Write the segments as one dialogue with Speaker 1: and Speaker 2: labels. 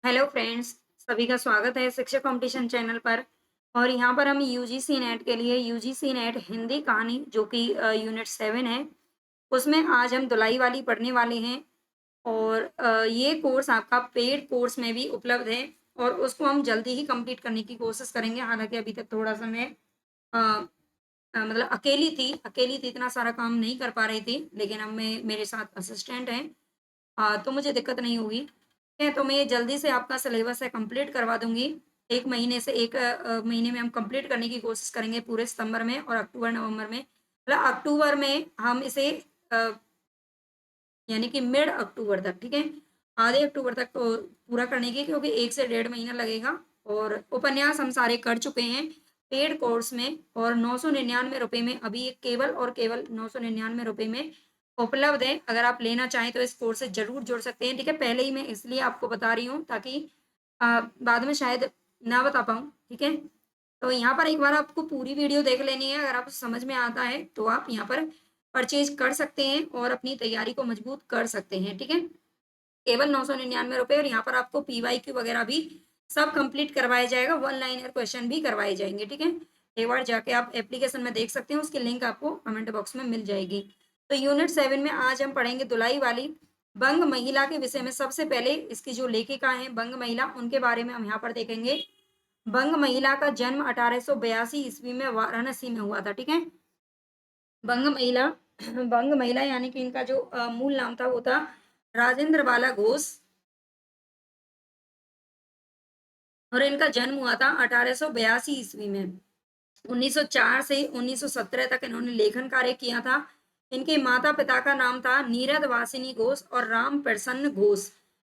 Speaker 1: Hello friends, सभी का स्वागत है शिक्षक कंपटीशन चैनल पर। और यहाँ पर हम यूजीसी नेट के लिए यूजीसी नेट हिंदी कहानी जो कि यूनिट 7 है, उसमें आज हम धुलाई वाली पढ़ने वाले हैं। और ये कोर्स आपका पेड कोर्स में भी उपलब्ध है और उसको हम जल्दी ही कंप्लीट करने की कोशिश करेंगे। हालांकि अभी तक थोड़ा सा मैं अ, मतलब अकेली थी, इतना सारा काम नहीं कर पा रही थी, लेकिन अब मैं मेरे साथ असिस्टेंट हैं। तो मुझे दिक्कत नहीं होगी। ठीक है, तो मैं जल्दी से आपका सिलेबस है कंप्लीट करवा दूँगी। 1 महीने से 1 महीने में हम कंप्लीट करने की कोशिश करेंगे पूरे सितंबर में और अक्टूबर-नवंबर में। मतलब अक्टूबर में हम इसे अ, यानी कि मिड अक्टूबर तक, ठीक है? आधे अक्टूबर तक तो पूरा करने की, क्योंकि 1 से डेढ़ महीना लगेगा। और उपन्यास हम सारे कर चुके हैं पेड कोर्स में और ₹999 में अभी ये केवल और केवल ₹999 में उपलब्ध है। अगर आप लेना चाहें तो इस कोर्स से ज़रूर जुड़ सकते हैं, ठीक है? पहले ही मैं इसलिए आपको बता रही हूँ ताकि बाद में शायद ना बता पाऊँ, ठीक है? तो यहाँ पर एक बार आपको पूरी वीडियो देख लेनी है। अगर आपको समझ में आता है तो आप यहाँ पर परचेज़ कर सकते हैं और अपनी तैयारी को मजबूत कर सकते हैं, ठीक है? केवल ₹999 और यहाँ पर आपको पीवाईक्यू वगैरह भी सब कंप्लीट करवाया जाएगा, वन लाइनर क्वेश्चन भी करवाए जाएँगे, ठीक है? एक बार जाके आप एप्लीकेशन में देख सकते हैं, उसकी लिंक आपको कमेंट बॉक्स में मिल जाएगी। तो यूनिट 7 में आज हम पढ़ेंगे धुलाई वाली बंग महिला के विषय में। सबसे पहले इसकी जो लेखिका हैं बंग महिला, उनके बारे में हम यहाँ पर देखेंगे। बंग महिला का जन्म 1882 ईस्वी में वाराणसी में हुआ था, ठीक है? बंग महिला बंग महिला यानी कि इनका जो मूल नाम था वो था राजेंद्र बाला घोष। और इनका जन्म हुआ था 1882 ईस्वी में। 1904 से 1917 तक इन्होंने लेखन कार्य किया था। इनके माता-पिता का नाम था नीरद वासिनी घोष और राम प्रसन्न घोष।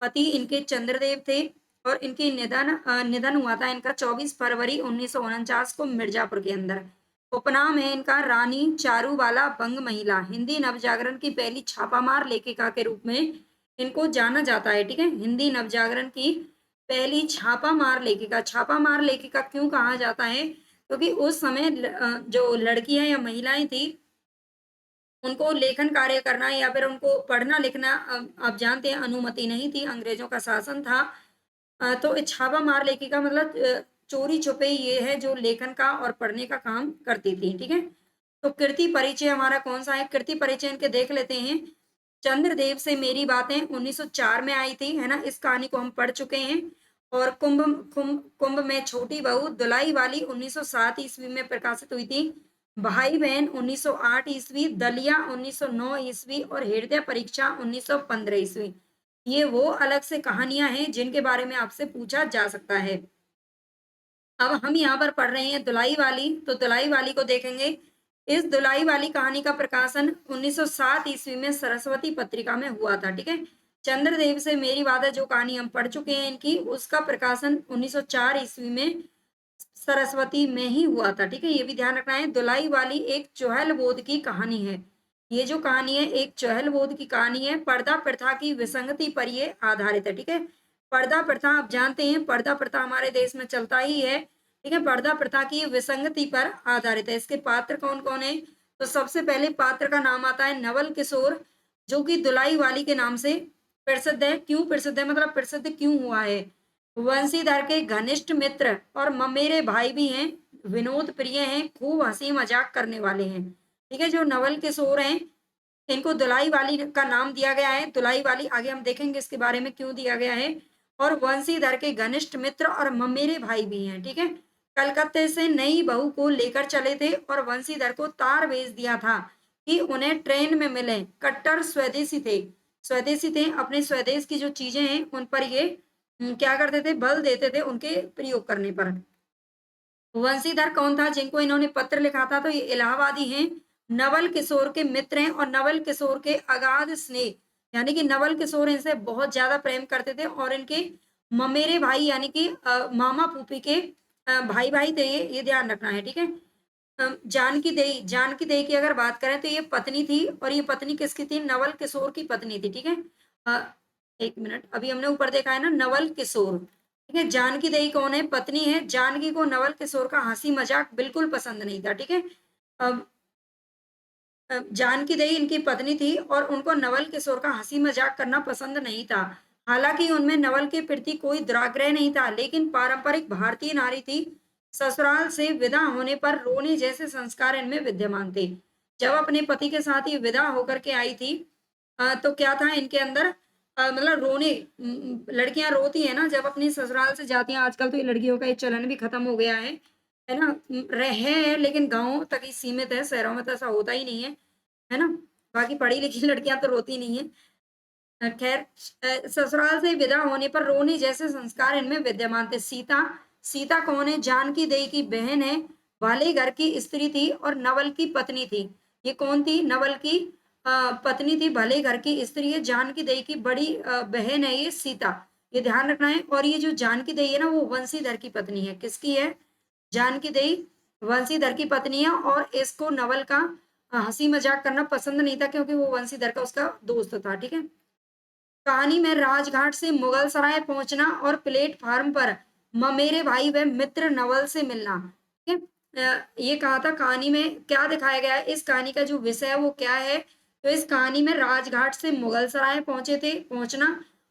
Speaker 1: पति इनके चंद्रदेव थे और इनकी निधन हुआ था इनका 24 फरवरी 1949 को मिर्जापुर के अंदर। उपनाम है इनका रानी चारूबाला बंग महिला। हिंदी नवजागरण की पहली छापामार लेखिका के रूप में इनको जाना जाता है, ठीक है? हिंदी नवजागरण की पहली छापामार लेखिका क्यों कहा जाता है? क्योंकि उस समय जो लड़कियाँ या महिलाएँ थी, उनको लेखन कार्य करना या फिर उनको पढ़ना-लिखना आप जानते हैं अनुमति नहीं थी, अंग्रेज़ों का शासन था। तो छापामार लेखिका मतलब चोरी-छुपे ये है जो लेखन का और पढ़ने का काम करती थी, ठीक है? तो कृति परिचय हमारा कौन-सा है? कृति परिचय इनके देख लेते हैं। चंद्रदेव से मेरी बातें 1904 में आई थी, है ना? इस कहानी को हम पढ़ चुके हैं। और कुंभ में छोटी बहू दुलाई वाली 1907 ईस्वी में प्रकाशित हुई थी। भाई-बहन 1908 ईस्वी, दलिया 1909 ईस्वी और हृदय परीक्षा 1915 ईस्वी। ये वो अलग से कहानियाँ हैं जिनके बारे में आपसे पूछा जा सकता है। अब हम यहाँ पर पढ़ रहे हैं दुलाई वाली, तो दुलाई वाली को देखेंगे। इस दुलाई वाली कहानी का प्रकाशन 1907 ईस्वी में सरस्वती पत्रिका में हुआ था, ठीक है? चंद्रदेव से मेरी बात है जो कहानी हम पढ़ चुके हैं इनकी, उसका प्रकाशन 1904 ईस्वी में सरस्वती में ही हुआ था, ठीक है? ये भी ध्यान रखना है। दुलाई वाली एक चहल-बोध की कहानी है। ये जो कहानी है एक चहल-बोध की कहानी है। पर्दा प्रथा की विसंगति पर ये आधारित है, ठीक है? पर्दा प्रथा आप जानते हैं, पर्दा प्रथा हमारे देश में चलता ही है, ठीक है? पर्दा प्रथा की विसंगति पर आधारित है। इसके पात्र कौन-कौन हैं? तो सबसे पहले पात्र का नाम आता है नवल किशोर, जो कि दुलाई वाली के नाम से प्रसिद्ध है। क्यों प्रसिद्ध है? मतलब प्रसिद्ध क्यों हुआ है? वंशीधर के घनिष्ठ मित्र और ममेरे भाई भी हैं, विनोद प्रिय हैं, खूब हँसी मज़ाक करने वाले हैं। ठीक है? जो नवल किशोर हैं, इनको दुलाई वाली का नाम दिया गया है। दुलाई वाली आगे हम देखेंगे इसके बारे में क्यों दिया गया है। और वंशीधर के घनिष्ठ मित्र और ममेरे भाई भी हैं, ठीक है? कलकत्ते से नई बहू को लेकर चले थे और वंशीधर को तार भेज दिया था कि उन्हें ट्रेन में मिलें। कट्टर स्वदेशी थे, अपने स्वदेश की जो चीज़ें हैं, उन पर ये क्या करते थे? बल देते थे उनके प्रयोग करने पर। वंशीधर कौन था जिनको इन्होंने पत्र लिखा था? तो ये इलाहाबादी हैं, नवल किशोर के मित्र हैं और नवल किशोर के अगाध स्नेह, यानी कि नवल किशोर इनसे बहुत ज़्यादा प्रेम करते थे और इनके ममेरे भाई यानी कि मामा फूफी के भाई-भाई थे ये ध्यान रखना है, ठीक है? जानकी देई की अगर बात करें तो ये पत्नी थी और ये पत्नी किसकी थी? नवल किशोर की पत्नी थी, ठीक है? अ, 1 मिनट, अभी हमने ऊपर देखा है ना नवल किशोर, ठीक है? जानकी देई कौन है? पत्नी है। जानकी को नवल किशोर का हँसी-मज़ाक बिल्कुल पसंद नहीं था, ठीक है? अब जानकी देई इनकी पत्नी थी और उनको नवल किशोर का हँसी-मज़ाक करना पसंद नहीं था। हालांकि उनमें नवल के प्रति कोई दुराग्रह नहीं था, लेकिन पारंपरिक भारतीय नारी थी। ससुराल से विदा होने पर रोने जैसे संस्कार इनमें विद्यमान थे। जब अपने पति के साथ ये विदा होकर के आई थी, तो क्या था इनके अंदर, मतलब रोने, लड़कियां रोती है ना जब अपनी ससुराल से जाती हैं। आजकल तो ये लड़कियों का ये चलन भी खत्म हो गया है ना। रहे है लेकिन गाँव तक ही सीमित है, शहरों में तो ऐसा होता ही नहीं है ना। बाकी पढ़ी लिखी लड़कियां तो रोती नहीं है। खैर, ससुराल से विदा होने पर रोने जैसे संस्कार इनमें विद्यमान थे। सीता, सीता कौन है? जानकी देई की बहन है, वाले घर की स्त्री थी और नवल की पत्नी थी। ये कौन थी? नवल की पत्नी थी, भले घर की स्त्री है, जानकी देई की बड़ी बहन है ये सीता। ये ध्यान रखना है। और ये जो जानकी देई है ना, वो वंशीधर की पत्नी है। किसकी है? जानकी देई वंशीधर की पत्नी है। और इसको नवल का हंसी मजाक करना पसंद नहीं था, क्योंकि वो वंशीधर का उसका दोस्त था। ठीक है। कहानी में राजघाट से मुगल सराय पहुंचना और प्लेटफार्म पर ममेरे भाई व मित्र नवल से मिलना। ठीक है। ये कहा था कहानी में क्या दिखाया गया है, इस कहानी का जो विषय है वो क्या है? तो इस कहानी में राजघाट से मुगल सराय पहुंचना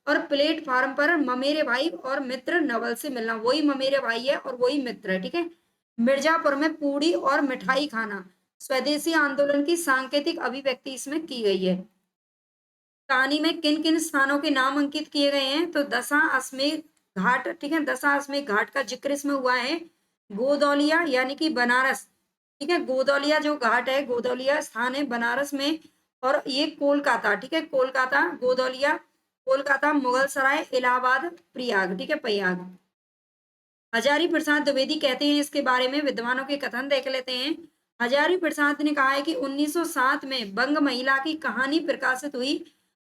Speaker 1: और प्लेटफार्म पर ममेरे भाई और मित्र नवल से मिलना। वही ममेरे भाई है और वही मित्र है। ठीक है। मिर्जापुर में पूड़ी और मिठाई खाना, स्वदेशी आंदोलन की सांकेतिक अभिव्यक्ति इसमें की गई है। कहानी में किन किन स्थानों के नाम अंकित किए गए हैं? तो दशा अश्वमेध घाट। ठीक है। दशा अश्वमेध घाट का जिक्र इसमें हुआ है। गोदौलिया यानी कि बनारस। ठीक है। गोदौलिया जो घाट है, गोदौलिया स्थान है बनारस में। और ये कोलकाता। ठीक है। कोलकाता, गोदौलिया, कोलकाता, मुगल सराय, इलाहाबाद, प्रयाग। ठीक है। प्रयाग। हजारी प्रसाद द्विवेदी कहते हैं इसके बारे में, विद्वानों के कथन देख लेते हैं। हजारी प्रसाद ने कहा है कि 1907 में बंग महिला की कहानी प्रकाशित हुई,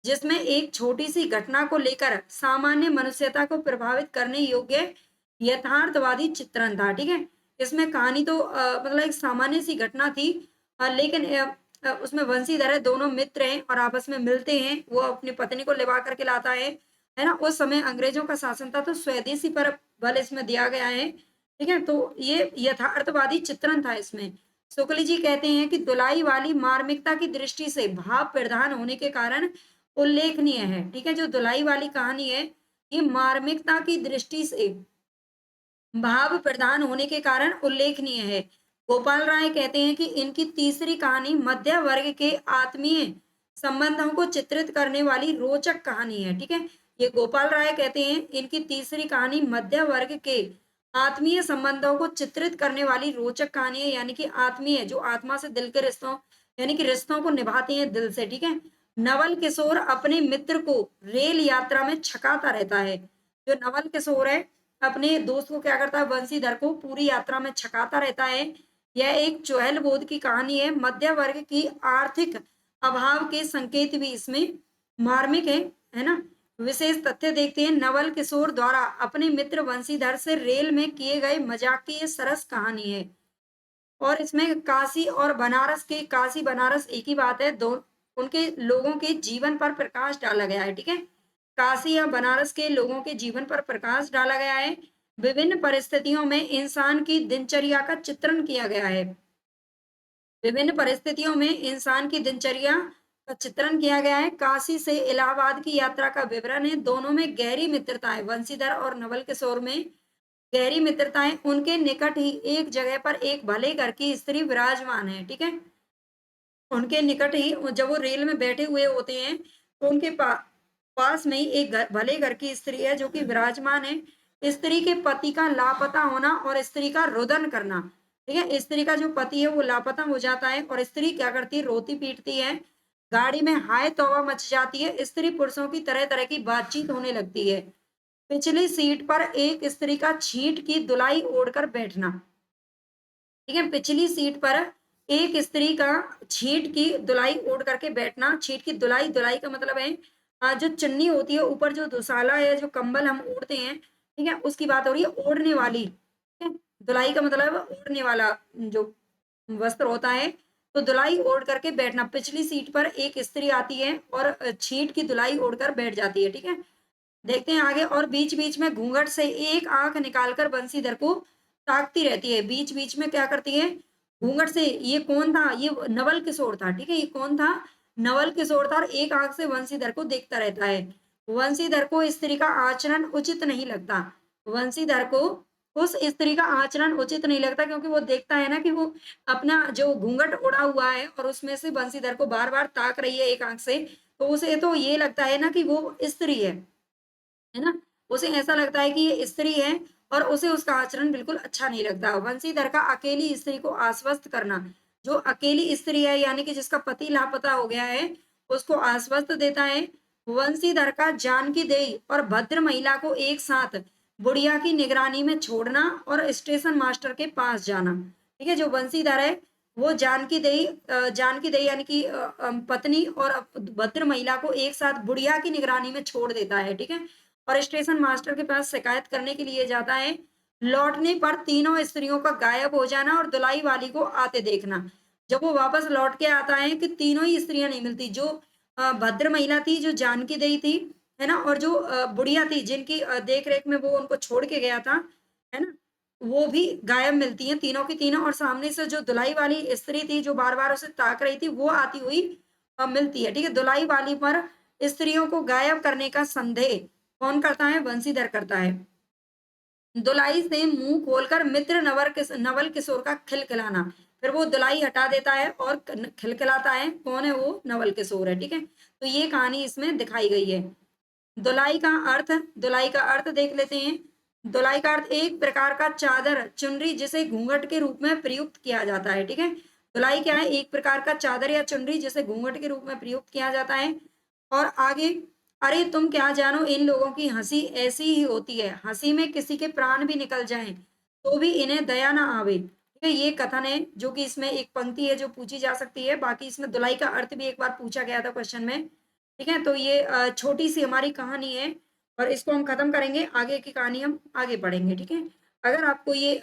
Speaker 1: जिसमें एक छोटी सी घटना को लेकर सामान्य मनुष्यता को प्रभावित करने योग्य यथार्थवादी चित्रण था। ठीक है। इसमें कहानी तो मतलब एक सामान्य सी घटना थी, लेकिन उसमें वंशीधर है, दोनों मित्र हैं और आपस में मिलते हैं। वो अपनी पत्नी को लिवा करके लाता है ना। उस समय अंग्रेजों का शासन था, तो स्वदेशी पर बल इसमें दिया गया है। ठीक है। तो ये यथार्थवादी चित्रण था इसमें। शुक्ल जी कहते हैं कि दुलाई वाली मार्मिकता की दृष्टि से भाव प्रधान होने के कारण उल्लेखनीय है। ठीक है। जो दुलाई वाली कहानी है, ये मार्मिकता की दृष्टि से भाव प्रधान होने के कारण उल्लेखनीय है। गोपाल राय कहते हैं कि इनकी तीसरी कहानी मध्य वर्ग के आत्मीय संबंधों को चित्रित करने वाली रोचक कहानी है। ठीक है। ये गोपाल राय कहते हैं इनकी तीसरी कहानी मध्य वर्ग के आत्मीय संबंधों को चित्रित करने वाली रोचक कहानी है। यानी कि आत्मीय, जो आत्मा से दिल के रिश्तों, यानी कि रिश्तों को निभाते हैं दिल से। ठीक है। नवल किशोर अपने मित्र को रेल यात्रा में छकाता रहता है। जो नवल किशोर है, अपने दोस्त को क्या करता है? बंशीधर को पूरी यात्रा में छकाता रहता है। यह एक चुहल बोध की कहानी है। मध्य वर्ग की आर्थिक अभाव के संकेत भी इसमें मार्मिक है ना। विशेष तथ्य देखते हैं। नवल किशोर द्वारा अपने मित्र बंशीधर से रेल में किए गए मजाक की ये सरस कहानी है। और इसमें काशी और बनारस के, काशी बनारस एक ही बात है, दो उनके लोगों के जीवन पर प्रकाश डाला गया है। ठीक है। काशी या बनारस के लोगों के जीवन पर प्रकाश डाला गया है। विभिन्न परिस्थितियों में इंसान की दिनचर्या का चित्रण किया गया है। विभिन्न परिस्थितियों में इंसान की दिनचर्या का चित्रण किया गया है। काशी से इलाहाबाद की यात्रा का विवरण है। दोनों में गहरी मित्रता है, वंशीधर और नवल किशोर में गहरी मित्रताएं। उनके निकट ही एक जगह पर एक भले घर की स्त्री विराजमान है। ठीक है। उनके निकट ही जब वो रेल में बैठे हुए होते हैं, तो उनके पास में ही एक भले घर की स्त्री है जो कि विराजमान है। स्त्री के पति का लापता होना और स्त्री का रुदन करना। ठीक है। स्त्री का जो पति है वो लापता हो जाता है और स्त्री क्या करती है? रोती पीटती है। गाड़ी में हाय तौबा मच जाती है। स्त्री पुरुषों की तरह तरह की बातचीत होने लगती है। पिछली सीट पर एक स्त्री का छींट की दुलाई ओढ़कर बैठना। ठीक है। पिछली सीट पर एक स्त्री का छींट की दुलाई ओढ़ करके बैठना। छींट की दुलाई, दुलाई का मतलब है जो चुन्नी होती है ऊपर, जो दुशाला है, जो कंबल हम ओढ़ते हैं, ठीक है, उसकी बात हो रही है। ओढ़ने वाली, ठीक है। दुलाई का मतलब ओढ़ने वाला जो वस्त्र होता है। तो दुलाई ओढ़ करके बैठना। पिछली सीट पर एक स्त्री आती है और छींट की दुलाई ओढ़कर बैठ जाती है। ठीक है। देखते हैं आगे। और बीच बीच में घूंघट से एक आंख निकालकर बंशीधर को ताकती रहती है। बीच बीच में क्या करती है? घूंघट से। ये कौन था? ये नवल किशोर था। ठीक है। ये कौन था? नवल किशोर था। और एक आंख से बंशीधर को देखता रहता है। वंशीधर को स्त्री का आचरण उचित नहीं लगता। वंशीधर को उस स्त्री का आचरण उचित नहीं लगता, क्योंकि वो देखता है ना कि वो अपना जो घूंघट उड़ा हुआ है और उसमें से बंशीधर को बार-बार ताक रही है एक आँख से, तो उसे तो ये लगता है ना कि वो स्त्री है ना? उसे ऐसा लगता है कि ये स्त्री है और उसे उसका आचरण बिल्कुल अच्छा नहीं लगता। वंशीधर का अकेली स्त्री को आश्वस्त करना, जो अकेली स्त्री है यानी कि जिसका पति लापता हो गया है, उसको आश्वस्त देता है। वंशीधर का जानकी देई और भद्र महिला को एक साथ बुढ़िया की निगरानी में छोड़ना और स्टेशन मास्टर के पास जाना। ठीक है? जो वंशीधर है, वो जानकी देई यानी कि पत्नी और भद्र महिला को एक साथ बुढ़िया की निगरानी में छोड़ देता है। ठीक है? और स्टेशन मास्टर के पास शिकायत करने के लिए जाता है। लौटने पर तीनों स्त्रियों का गायब हो जाना और धुलाई वाली को आते देखना। जब वो वापस लौट के आता है कि तीनों ही स्त्रियां नहीं मिलती, जो भद्र महिला थी, जो जानकी देई थी, है ना, और जो बुढ़िया थी जिनकी देख रेख में वो उनको छोड़ के गया था, है ना, वो भी गायब मिलती हैं तीनों की तीनों। और सामने से जो धुलाई वाली स्त्री थी जो बार बार उसे ताक रही थी, वो आती हुई मिलती है। ठीक है? धुलाई वाली पर स्त्रियों को गायब करने का संदेह कौन करता है? वंशीधर करता है। दुलाई से मुंह खोलकर मित्र नवल किशोर का खिलखिलाना। फिर वो दुलाई हटा देता है और खिलखिलाता है। कौन है वो? नवल किशोर है। ठीक है? तो ये कहानी इसमें दिखाई गई है। दुलाई का अर्थ, दुलाई का अर्थ देख लेते हैं। दुलाई का अर्थ एक प्रकार का चादर, चुनरी जिसे घूंघट के रूप में प्रयुक्त किया जाता है। ठीक है? दुलाई क्या है? एक प्रकार का चादर या चुनरी जिसे घूंघट के रूप में प्रयुक्त किया जाता है। और आगे, अरे तुम क्या जानो, इन लोगों की हंसी ऐसी ही होती है, हंसी में किसी के प्राण भी निकल जाएं तो भी इन्हें दया ना आवे। ठीक है? ये कथन है जो कि इसमें एक पंक्ति है जो पूछी जा सकती है। बाकी इसमें दुलाई का अर्थ भी एक बार पूछा गया था क्वेश्चन में। ठीक है? तो ये छोटी सी हमारी कहानी है और इसको हम खत्म करेंगे। आगे की कहानी हम आगे पढ़ेंगे। ठीक है? अगर आपको ये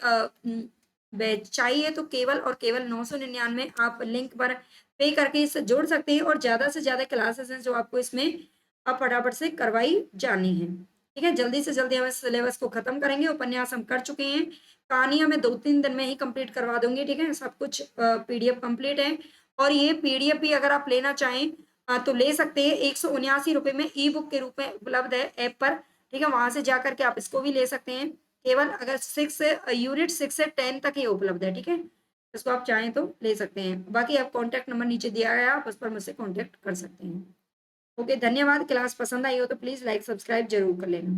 Speaker 1: बैच चाहिए तो केवल और केवल 999 आप लिंक पर पे करके इससे जोड़ सकते हैं और ज्यादा से ज्यादा क्लासेस हैं जो आपको इसमें अब फटाफट से करवाई जानी है। ठीक है? जल्दी से जल्दी हम इस सिलेबस को खत्म करेंगे। उपन्यास हम कर चुके हैं, कहानियां मैं 2-3 दिन में ही कंप्लीट करवा दूंगी। ठीक है? सब कुछ पीडीएफ कंप्लीट है और ये पीडीएफ भी अगर आप लेना चाहें तो ले सकते हैं। 179 रुपए में ई बुक के रूप में उपलब्ध है ऐप पर। ठीक है? वहां से जाकर के आप इसको भी ले सकते हैं। केवल अगर यूनिट 6 से 10 तक ही उपलब्ध है। ठीक है? इसको आप चाहें तो ले सकते हैं। बाकी आप कॉन्टैक्ट नंबर नीचे दिया गया है, आप उस पर मुझसे कॉन्टैक्ट कर सकते हैं। ओके, धन्यवाद। क्लास पसंद आई हो तो प्लीज लाइक सब्सक्राइब जरूर कर लेना।